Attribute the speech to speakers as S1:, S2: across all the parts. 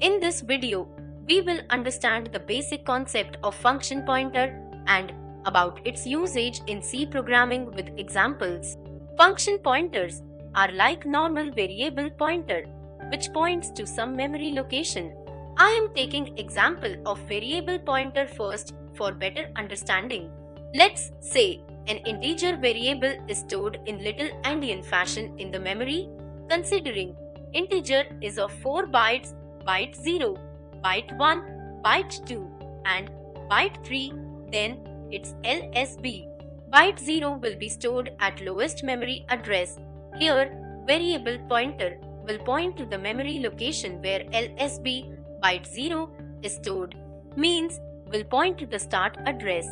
S1: In this video, we will understand the basic concept of function pointer and about its usage in C programming with examples. Function pointers are like normal variable pointer, which points to some memory location. I am taking example of variable pointer first for better understanding. Let's say an integer variable is stored in little endian fashion in the memory. Considering integer is of 4 bytes, byte 0, byte 1, byte 2 and byte 3, then its LSB. Byte 0 will be stored at lowest memory address. Here, variable pointer will point to the memory location where LSB byte 0 is stored, means will point to the start address.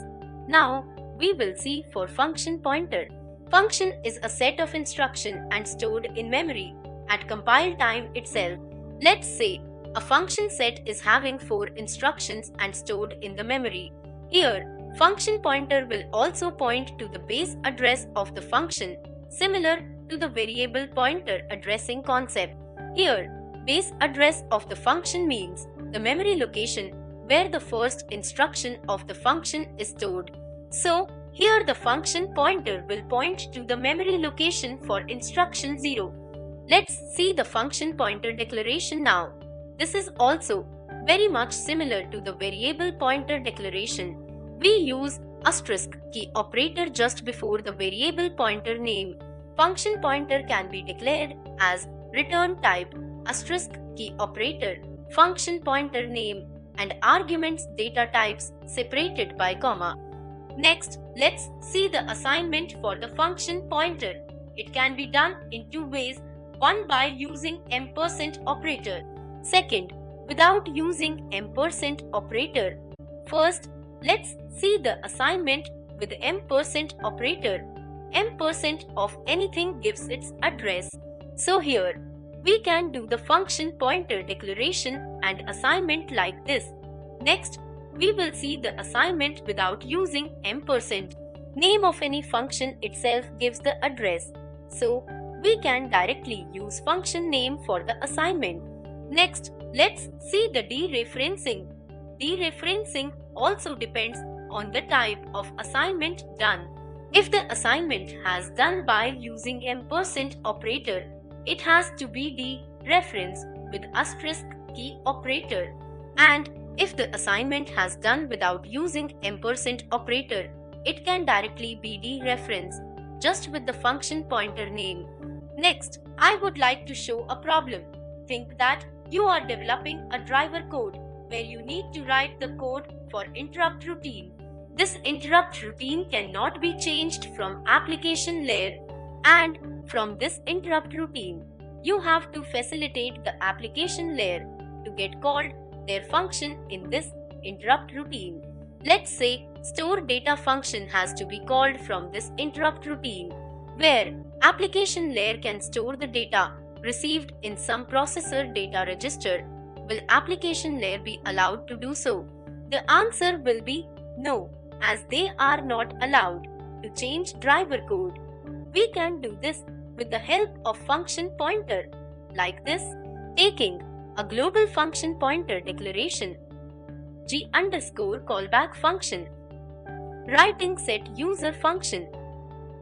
S1: Now, we will see for function pointer. Function is a set of instruction and stored in memory at compile time itself. Let's say a function set is having 4 instructions and stored in the memory. Here, function pointer will also point to the base address of the function, similar to the variable pointer addressing concept. Here, base address of the function means the memory location where the first instruction of the function is stored. So, here the function pointer will point to the memory location for instruction 0. Let's see the function pointer declaration now. This is also very much similar to the variable pointer declaration. We use asterisk key operator just before the variable pointer name. Function pointer can be declared as return type, asterisk key operator, function pointer name, and arguments data types separated by comma. Next, let's see the assignment for the function pointer. It can be done in 2 ways. One by using ampersand operator. Second, without using ampersand operator. First, let's see the assignment with the ampersand operator. Ampersand of anything gives its address. So here, we can do the function pointer declaration and assignment like this. Next, we will see the assignment without using ampersand. Name of any function itself gives the address. So, we can directly use function name for the assignment. Next, let's see the dereferencing. Dereferencing also depends on the type of assignment done. If the assignment has done by using ampersand operator, it has to be dereferenced with asterisk key operator. And if the assignment has done without using ampersand operator, it can directly be dereferenced just with the function pointer name. Next, I would like to show a problem. Think that you are developing a driver code where you need to write the code for interrupt routine. This interrupt routine cannot be changed from application layer, and from this interrupt routine, you have to facilitate the application layer to get called their function in this interrupt routine. Let's say store data function has to be called from this interrupt routine, where application layer can store the data received in some processor data register. Will application layer be allowed to do so? The answer will be no, as they are not allowed to change driver code. We can do this with the help of function pointer, like this, taking a global function pointer declaration, g_callback function, writing set user function,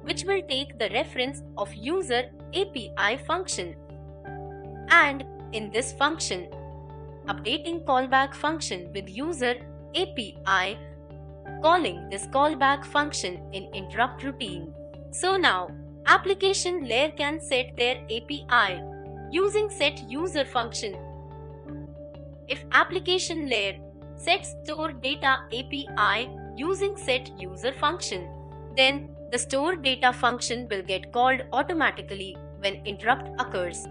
S1: which will take the reference of user API function, and in this function, updating callback function with user API, calling this callback function in interrupt routine. So now, application layer can set their API using set user function. If application layer sets store data API using set user function, then the store data function will get called automatically when interrupt occurs.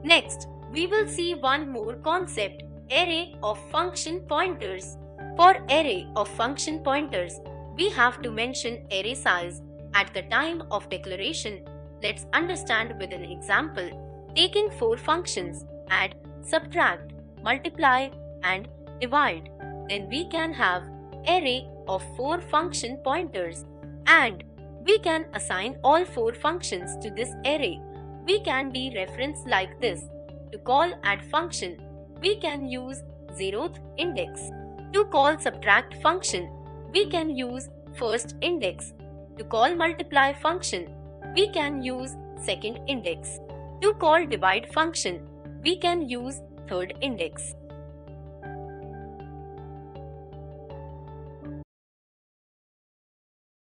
S1: Next, we will see one more concept, array of function pointers. For array of function pointers, we have to mention array size. At the time of declaration, let's understand with an example. Taking 4 functions, add, subtract, multiply and divide, then we can have array of 4 function pointers, and we can assign all 4 functions to this array. We can dereference like this. To call add function, we can use 0th index. To call subtract function, we can use first index. To call multiply function, we can use second index. To call divide function, we can use third index.